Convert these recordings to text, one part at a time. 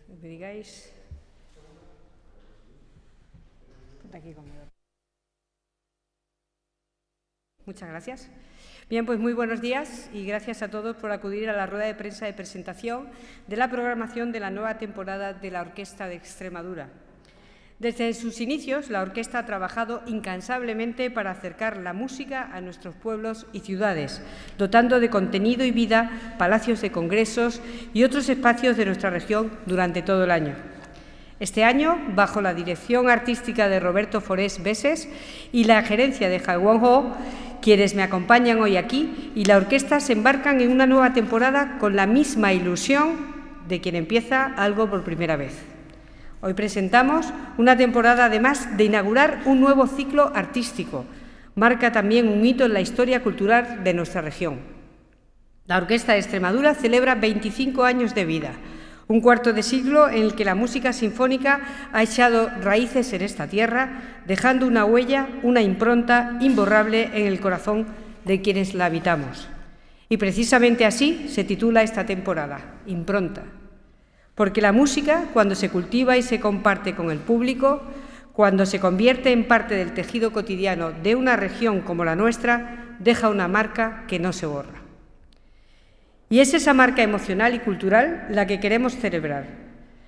me digáis. Aquí conmigo. Muchas gracias. Bien, pues muy buenos días y gracias a todos por acudir a la rueda de prensa de presentación de la programación de la nueva temporada de la Orquesta de Extremadura. Desde sus inicios, la orquesta ha trabajado incansablemente para acercar la música a nuestros pueblos y ciudades, dotando de contenido y vida palacios de congresos y otros espacios de nuestra región durante todo el año. Este año, bajo la dirección artística de Roberto Forés Beses y la gerencia de Hai Won Ho, quienes me acompañan hoy aquí, y la orquesta se embarcan en una nueva temporada con la misma ilusión de quien empieza algo por primera vez. Hoy presentamos una temporada, además de inaugurar un nuevo ciclo artístico. Marca también un hito en la historia cultural de nuestra región. La Orquesta de Extremadura celebra 25 años de vida, un cuarto de siglo en el que la música sinfónica ha echado raíces en esta tierra, dejando una huella, una impronta imborrable en el corazón de quienes la habitamos. Y precisamente así se titula esta temporada, Impronta. Porque la música, cuando se cultiva y se comparte con el público, cuando se convierte en parte del tejido cotidiano de una región como la nuestra, deja una marca que no se borra. Y es esa marca emocional y cultural la que queremos celebrar,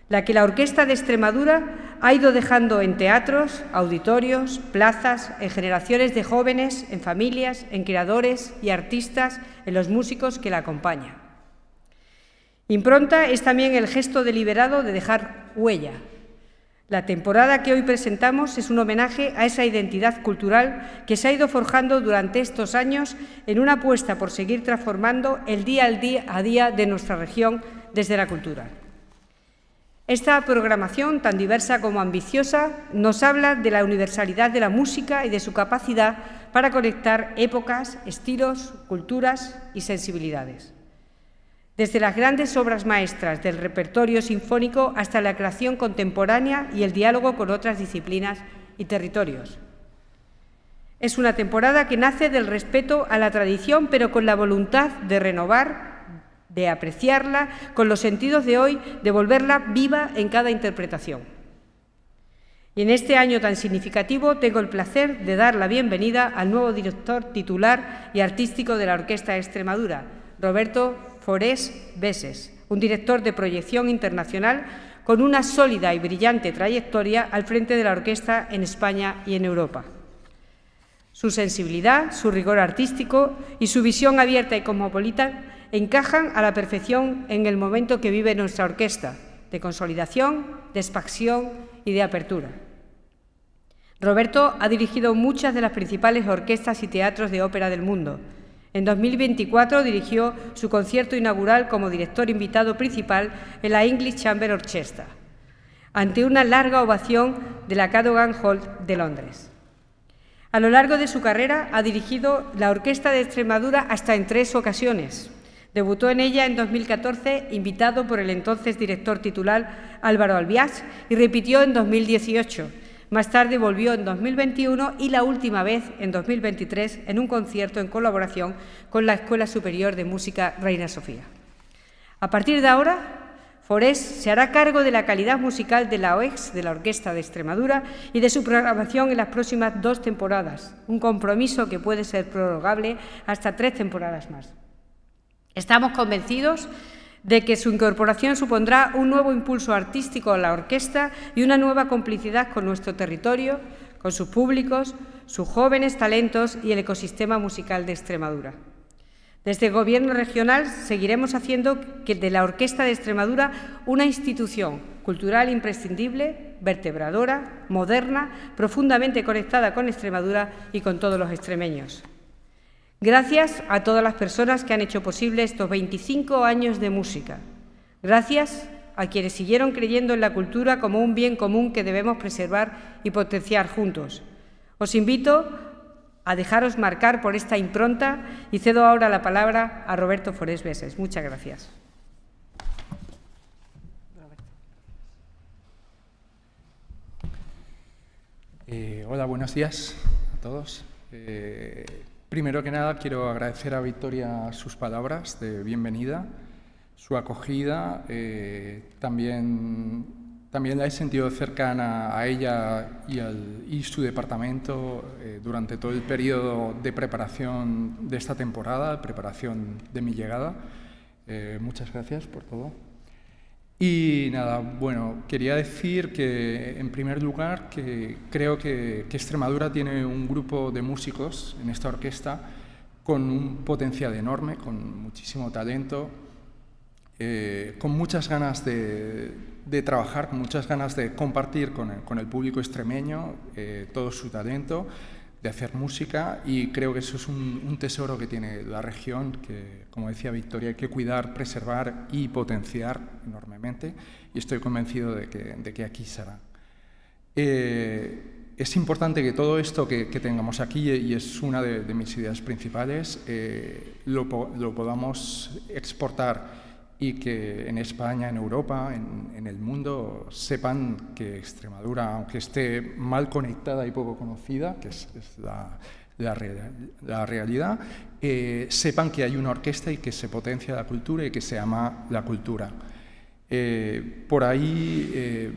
la que la Orquesta de Extremadura ha ido dejando en teatros, auditorios, plazas, en generaciones de jóvenes, en familias, en creadores y artistas, en los músicos que la acompañan. Impronta es también el gesto deliberado de dejar huella. La temporada que hoy presentamos es un homenaje a esa identidad cultural que se ha ido forjando durante estos años en una apuesta por seguir transformando el día a día de nuestra región desde la cultura. Esta programación, tan diversa como ambiciosa, nos habla de la universalidad de la música y de su capacidad para conectar épocas, estilos, culturas y sensibilidades. Desde las grandes obras maestras del repertorio sinfónico hasta la creación contemporánea y el diálogo con otras disciplinas y territorios. Es una temporada que nace del respeto a la tradición, pero con la voluntad de renovar, de apreciarla, con los sentidos de hoy, de volverla viva en cada interpretación. Y en este año tan significativo tengo el placer de dar la bienvenida al nuevo director titular y artístico de la Orquesta de Extremadura, Roberto Forés Beses, un director de proyección internacional con una sólida y brillante trayectoria al frente de la orquesta en España y en Europa. Su sensibilidad, su rigor artístico y su visión abierta y cosmopolita encajan a la perfección en el momento que vive nuestra orquesta, de consolidación, de expansión y de apertura. Roberto ha dirigido muchas de las principales orquestas y teatros de ópera del mundo. En 2024 dirigió su concierto inaugural como director invitado principal en la English Chamber Orchestra, ante una larga ovación de la Cadogan Hall de Londres. A lo largo de su carrera ha dirigido la Orquesta de Extremadura hasta en 3 ocasiones. Debutó en ella en 2014, invitado por el entonces director titular Álvaro Albiach, y repitió en 2018. Más tarde volvió en 2021 y la última vez en 2023 en un concierto en colaboración con la Escuela Superior de Música Reina Sofía. A partir de ahora, Forés se hará cargo de la calidad musical de la OEX, de la Orquesta de Extremadura, y de su programación en las próximas 2 temporadas, un compromiso que puede ser prorrogable hasta 3 temporadas más. Estamos convencidos de que su incorporación supondrá un nuevo impulso artístico a la orquesta y una nueva complicidad con nuestro territorio, con sus públicos, sus jóvenes talentos y el ecosistema musical de Extremadura. Desde el Gobierno regional seguiremos haciendo que de la Orquesta de Extremadura una institución cultural imprescindible, vertebradora, moderna, profundamente conectada con Extremadura y con todos los extremeños. Gracias a todas las personas que han hecho posible estos 25 años de música. Gracias a quienes siguieron creyendo en la cultura como un bien común que debemos preservar y potenciar juntos. Os invito a dejaros marcar por esta impronta y cedo ahora la palabra a Roberto Forés Beses. Muchas gracias. Hola, buenos días a todos. Primero que nada, quiero agradecer a Victoria sus palabras de bienvenida, su acogida. También la he sentido cercana a ella y su departamento durante todo el periodo de preparación de esta temporada, preparación de mi llegada. Muchas gracias por todo. Y nada, bueno, quería decir que, en primer lugar, que creo que Extremadura tiene un grupo de músicos en esta orquesta con un potencial enorme, con muchísimo talento, con muchas ganas de trabajar, con muchas ganas de compartir con el público extremeño todo su talento, de hacer música, y creo que eso es un tesoro que tiene la región, que, como decía Victoria, hay que cuidar, preservar y potenciar enormemente, y estoy convencido de que aquí será. Es importante que todo esto que tengamos aquí, y es una de mis ideas principales, lo podamos exportar, y que en España, en Europa, en el mundo, sepan que Extremadura, aunque esté mal conectada y poco conocida, que es la realidad, sepan que hay una orquesta y que se potencia la cultura y que se ama la cultura. Por ahí,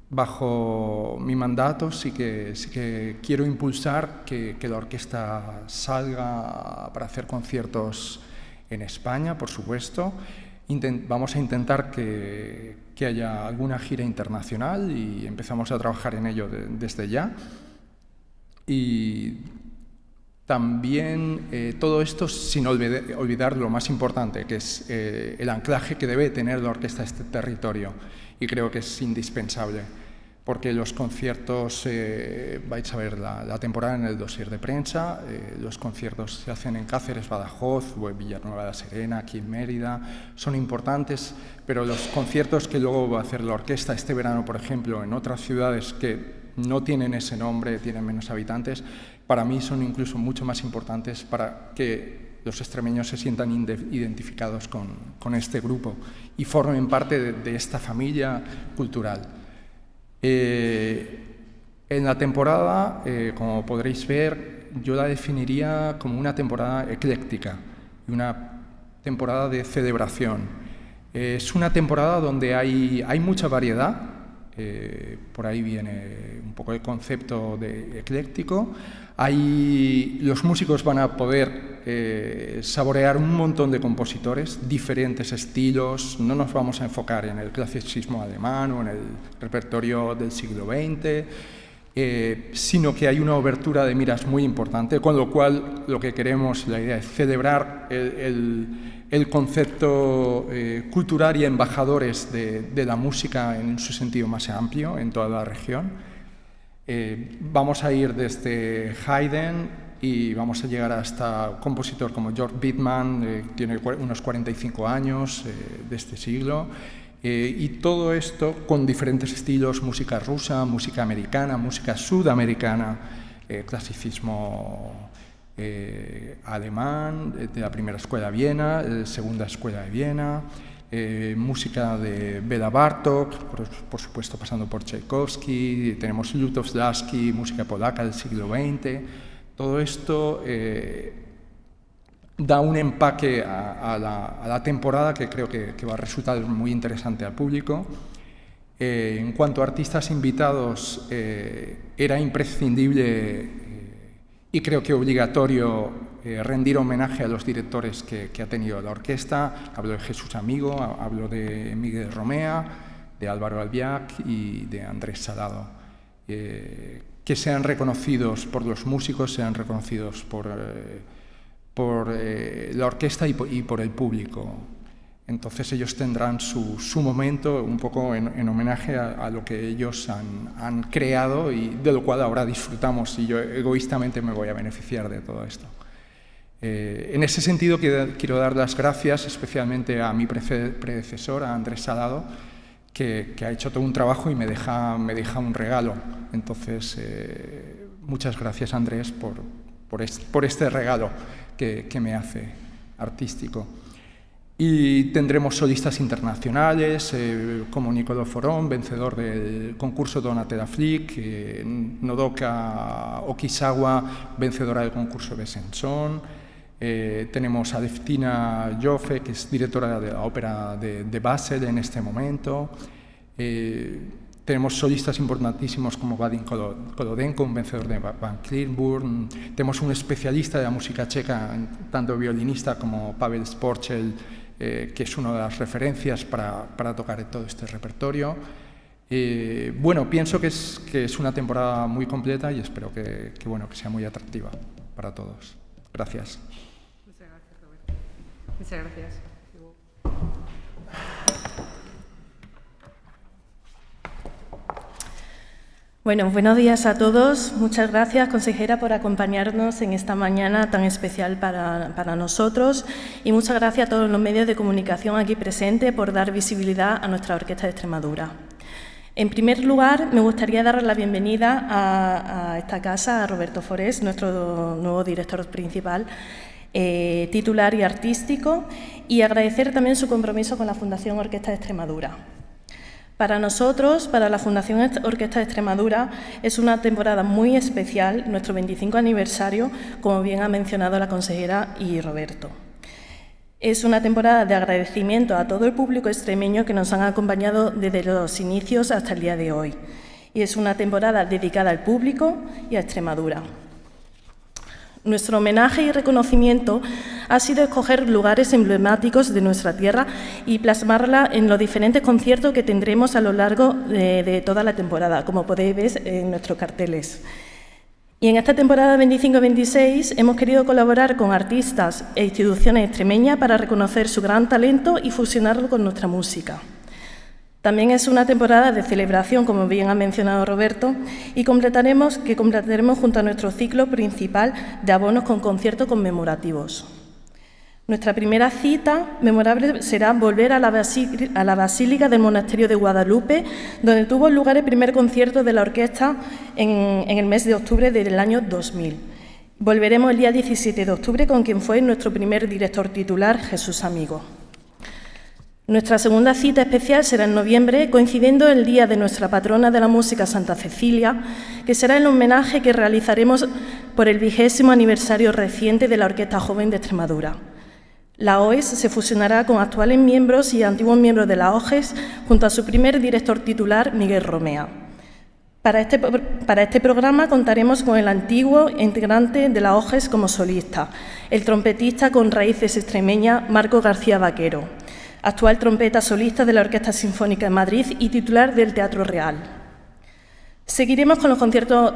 bajo mi mandato, sí que quiero impulsar que la orquesta salga para hacer conciertos en España, por supuesto. Vamos a intentar que haya alguna gira internacional y empezamos a trabajar en ello desde ya. Y también todo esto sin olvidar lo más importante, que es el anclaje que debe tener la orquesta a este territorio. Y creo que es indispensable, porque los conciertos, vais a ver la temporada en el dossier de prensa, los conciertos se hacen en Cáceres, Badajoz, o en Villanueva de la Serena, aquí en Mérida, son importantes, pero los conciertos que luego va a hacer la orquesta este verano, por ejemplo, en otras ciudades que no tienen ese nombre, tienen menos habitantes, para mí son incluso mucho más importantes para que los extremeños se sientan identificados con este grupo y formen parte de esta familia cultural. En la temporada, como podréis ver, yo la definiría como una temporada ecléctica y una temporada de celebración. Es una temporada donde hay mucha variedad, por ahí viene un poco el concepto de ecléctico. Los músicos van a poder saborear un montón de compositores, diferentes estilos. No nos vamos a enfocar en el clasicismo alemán o en el repertorio del siglo XX, sino que hay una obertura de miras muy importante, con lo cual lo que queremos, la idea es celebrar el concepto cultural y embajadores de la música en su sentido más amplio en toda la región. Vamos a ir desde Haydn y vamos a llegar hasta un compositor como George Bittman, tiene unos 45 años de este siglo, y todo esto con diferentes estilos: música rusa, música americana, música sudamericana, clasicismo alemán, de la primera escuela de Viena, segunda escuela de Viena, música de Béla Bartók, por supuesto pasando por Tchaikovsky, tenemos Lutowski, música polaca del siglo XX. Todo esto da un empaque a la temporada que creo que va a resultar muy interesante al público. En cuanto a artistas invitados, era imprescindible y creo que obligatorio rendir homenaje a los directores que ha tenido la orquesta. Hablo de Jesús Amigo, hablo de Miguel Romea, de Álvaro Albiach y de Andrés Salado. Que sean reconocidos por los músicos, sean reconocidos por la orquesta y por el público. Entonces ellos tendrán su momento un poco en homenaje a lo que ellos han creado y de lo cual ahora disfrutamos, y yo egoístamente me voy a beneficiar de todo esto. En ese sentido quiero dar las gracias especialmente a mi predecesor, a Andrés Salado, que ha hecho todo un trabajo y me deja un regalo. Entonces, muchas gracias, Andrés, por este regalo que me hace artístico. Y tendremos solistas internacionales como Niccolò Forón, vencedor del concurso Donatella Flick, Nodoka Okisawa, vencedora del concurso Besançon, Tenemos a Deftina Joffe, que es directora de la ópera de Basel en este momento. Tenemos solistas importantísimos como Vadim Kolodenko, un vencedor de Van Cliburn. Tenemos un especialista de la música checa, tanto violinista como Pavel Sporchel, que es una de las referencias para tocar todo este repertorio. Bueno, pienso que es una temporada muy completa y espero que sea muy atractiva para todos. Gracias. Muchas gracias, Roberto. Muchas gracias. Bueno, buenos días a todos. Muchas gracias, consejera, por acompañarnos en esta mañana tan especial para nosotros, y muchas gracias a todos los medios de comunicación aquí presentes por dar visibilidad a nuestra Orquesta de Extremadura. En primer lugar, me gustaría dar la bienvenida a esta casa a Roberto Forés, nuestro nuevo director principal, titular y artístico, y agradecer también su compromiso con la Fundación Orquesta de Extremadura. Para nosotros, para la Fundación Orquesta de Extremadura, es una temporada muy especial, nuestro 25 aniversario, como bien ha mencionado la consejera y Roberto. Es una temporada de agradecimiento a todo el público extremeño que nos han acompañado desde los inicios hasta el día de hoy. Y es una temporada dedicada al público y a Extremadura. Nuestro homenaje y reconocimiento ha sido escoger lugares emblemáticos de nuestra tierra y plasmarla en los diferentes conciertos que tendremos a lo largo de toda la temporada, como podéis ver en nuestros carteles. Y en esta temporada 25-26 hemos querido colaborar con artistas e instituciones extremeñas para reconocer su gran talento y fusionarlo con nuestra música. También es una temporada de celebración, como bien ha mencionado Roberto, y completaremos junto a nuestro ciclo principal de abonos con conciertos conmemorativos. Nuestra primera cita memorable será volver a la Basílica del Monasterio de Guadalupe, donde tuvo lugar el primer concierto de la orquesta en el mes de octubre del año 2000. Volveremos el día 17 de octubre con quien fue nuestro primer director titular, Jesús Amigo. Nuestra segunda cita especial será en noviembre, coincidiendo el día de nuestra patrona de la música, Santa Cecilia, que será el homenaje que realizaremos por el 20º aniversario reciente de la Orquesta Joven de Extremadura. La OES se fusionará con actuales miembros y antiguos miembros de la OGES junto a su primer director titular, Miguel Romea. Para este programa contaremos con el antiguo integrante de la OGES como solista, el trompetista con raíces extremeñas, Marco García Vaquero, actual trompeta solista de la Orquesta Sinfónica de Madrid y titular del Teatro Real. Seguiremos con los conciertos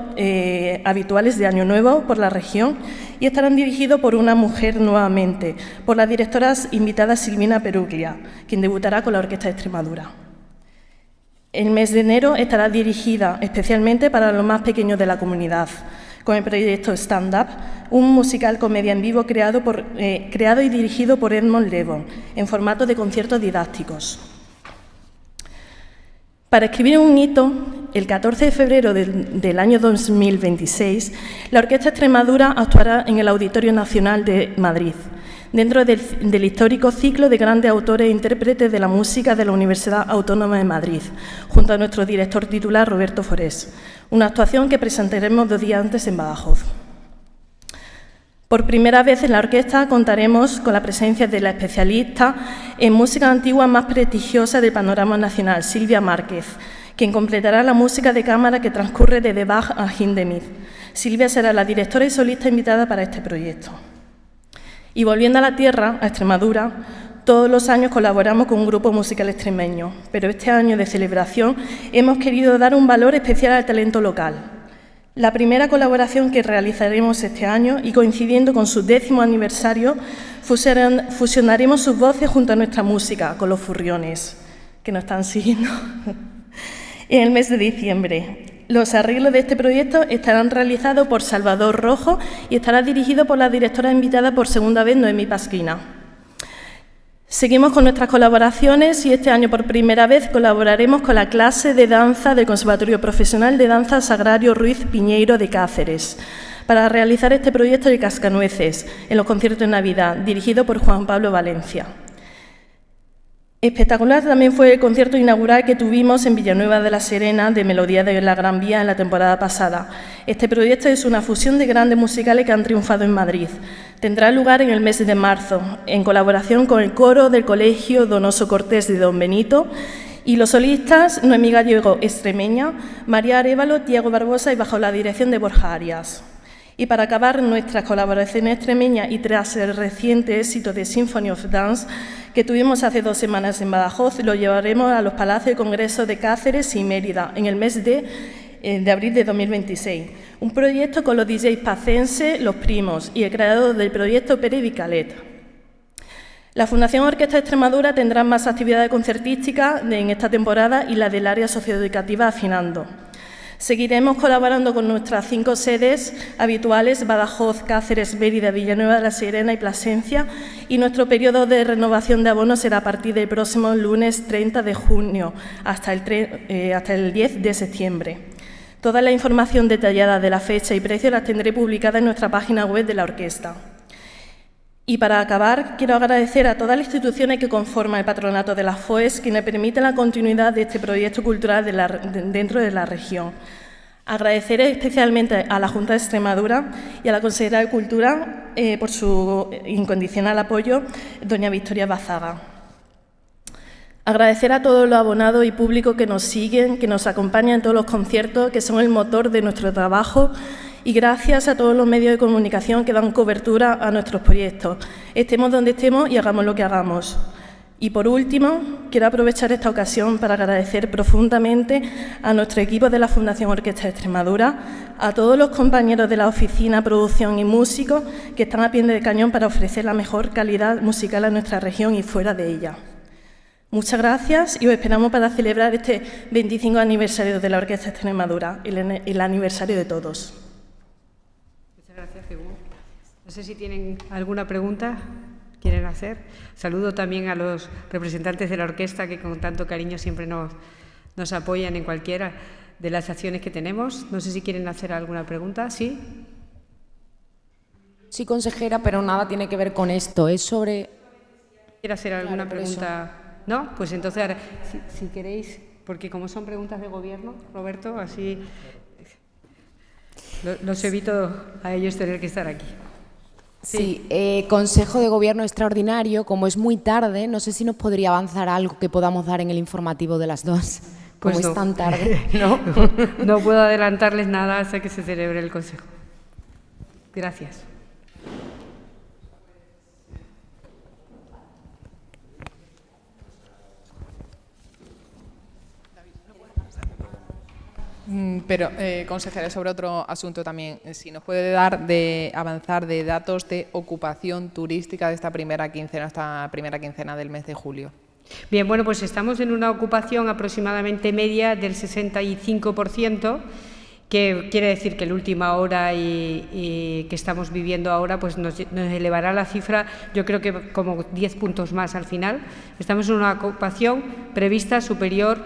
habituales de Año Nuevo por la región y estarán dirigidos por una mujer nuevamente, por la directora invitada Silvina Peruglia, quien debutará con la Orquesta de Extremadura. El mes de enero estará dirigida especialmente para los más pequeños de la comunidad, con el proyecto Stand Up, un musical comedia en vivo creado y dirigido por Edmond Levon, en formato de conciertos didácticos. Para escribir un hito, el 14 de febrero del año 2026, la Orquesta Extremadura actuará en el Auditorio Nacional de Madrid, dentro del histórico ciclo de grandes autores e intérpretes de la música de la Universidad Autónoma de Madrid, junto a nuestro director titular, Roberto Forés, una actuación que presentaremos 2 días antes en Badajoz. Por primera vez en la orquesta contaremos con la presencia de la especialista en música antigua más prestigiosa del panorama nacional, Silvia Márquez, quien completará la música de cámara que transcurre desde Bach a Hindemith. Silvia será la directora y solista invitada para este proyecto. Y volviendo a la tierra, a Extremadura, todos los años colaboramos con un grupo musical extremeño, pero este año de celebración hemos querido dar un valor especial al talento local. La primera colaboración que realizaremos este año, y coincidiendo con su 10º aniversario, fusionaremos sus voces junto a nuestra música, con los Furriones, que nos están siguiendo, en el mes de diciembre. Los arreglos de este proyecto estarán realizados por Salvador Rojo y estará dirigido por la directora invitada por segunda vez, Noemí Pasquina. Seguimos con nuestras colaboraciones y este año por primera vez colaboraremos con la clase de danza del Conservatorio Profesional de Danza Sagrario Ruiz Piñeiro de Cáceres para realizar este proyecto de Cascanueces en los conciertos de Navidad, dirigido por Juan Pablo Valencia. Espectacular también fue el concierto inaugural que tuvimos en Villanueva de la Serena de Melodía de la Gran Vía en la temporada pasada. Este proyecto es una fusión de grandes musicales que han triunfado en Madrid. Tendrá lugar en el mes de marzo, en colaboración con el coro del Colegio Donoso Cortés de Don Benito y los solistas Noemí Gallego Extremeña, María Arévalo, Diego Barbosa y bajo la dirección de Borja Arias. Y para acabar nuestras colaboraciones extremeñas y tras el reciente éxito de Symphony of Dance que tuvimos hace 2 semanas en Badajoz, lo llevaremos a los Palacios de Congreso de Cáceres y Mérida en el mes de abril de 2026. Un proyecto con los DJs pacense, Los Primos, y el creador del proyecto Pere Vicalet. La Fundación Orquesta Extremadura tendrá más actividades concertísticas en esta temporada y la del área socioeducativa Afinando. Seguiremos colaborando con nuestras 5 sedes habituales, Badajoz, Cáceres, Mérida, Villanueva de la Serena y Plasencia, y nuestro periodo de renovación de abonos será a partir del próximo lunes 30 de junio hasta el 10 de septiembre. Toda la información detallada de la fecha y precio la tendré publicada en nuestra página web de la orquesta. Y para acabar, quiero agradecer a todas las instituciones que conforman el patronato de la FOES, que me permiten la continuidad de este proyecto cultural dentro de la región. Agradeceré especialmente a la Junta de Extremadura y a la Consejera de Cultura por su incondicional apoyo, doña Victoria Bazaga. Agradecer a todos los abonados y públicos que nos siguen, que nos acompañan en todos los conciertos, que son el motor de nuestro trabajo, y gracias a todos los medios de comunicación que dan cobertura a nuestros proyectos. Estemos donde estemos y hagamos lo que hagamos. Y por último, quiero aprovechar esta ocasión para agradecer profundamente a nuestro equipo de la Fundación Orquesta de Extremadura, a todos los compañeros de la oficina, producción y músicos que están a pie de cañón para ofrecer la mejor calidad musical a nuestra región y fuera de ella. Muchas gracias y os esperamos para celebrar este 25 aniversario de la Orquesta de Extremadura, el aniversario de todos. Gracias, Jesús. No sé si tienen alguna pregunta quieren hacer. Saludo también a los representantes de la orquesta que con tanto cariño siempre nos apoyan en cualquiera de las acciones que tenemos. No sé si quieren hacer alguna pregunta. ¿Sí? Sí, consejera, pero nada tiene que ver con esto. Es sobre... ¿Quiere hacer alguna pregunta? ¿No? Pues entonces, ahora, si queréis, porque como son preguntas de gobierno, Roberto, así... Los evito a ellos tener que estar aquí. Sí, Consejo de Gobierno extraordinario, como es muy tarde, no sé si nos podría avanzar algo que podamos dar en el informativo de las 2, como pues no. Es tan tarde. No puedo adelantarles nada hasta que se celebre el Consejo. Gracias. Pero, consejera, sobre otro asunto también, si nos puede dar avanzar de datos de ocupación turística de esta primera quincena del mes de julio. Bien, bueno, pues estamos en una ocupación aproximadamente media del 65%, que quiere decir que la última hora y que estamos viviendo ahora pues nos elevará la cifra, yo creo que como 10 puntos más al final. Estamos en una ocupación prevista superior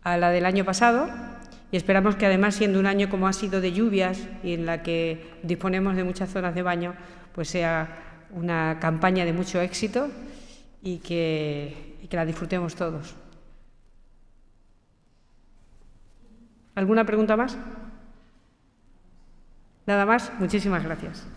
a la del año pasado. Y esperamos que además, siendo un año como ha sido de lluvias y en la que disponemos de muchas zonas de baño, pues sea una campaña de mucho éxito y que la disfrutemos todos. ¿Alguna pregunta más? ¿Nada más? Muchísimas gracias.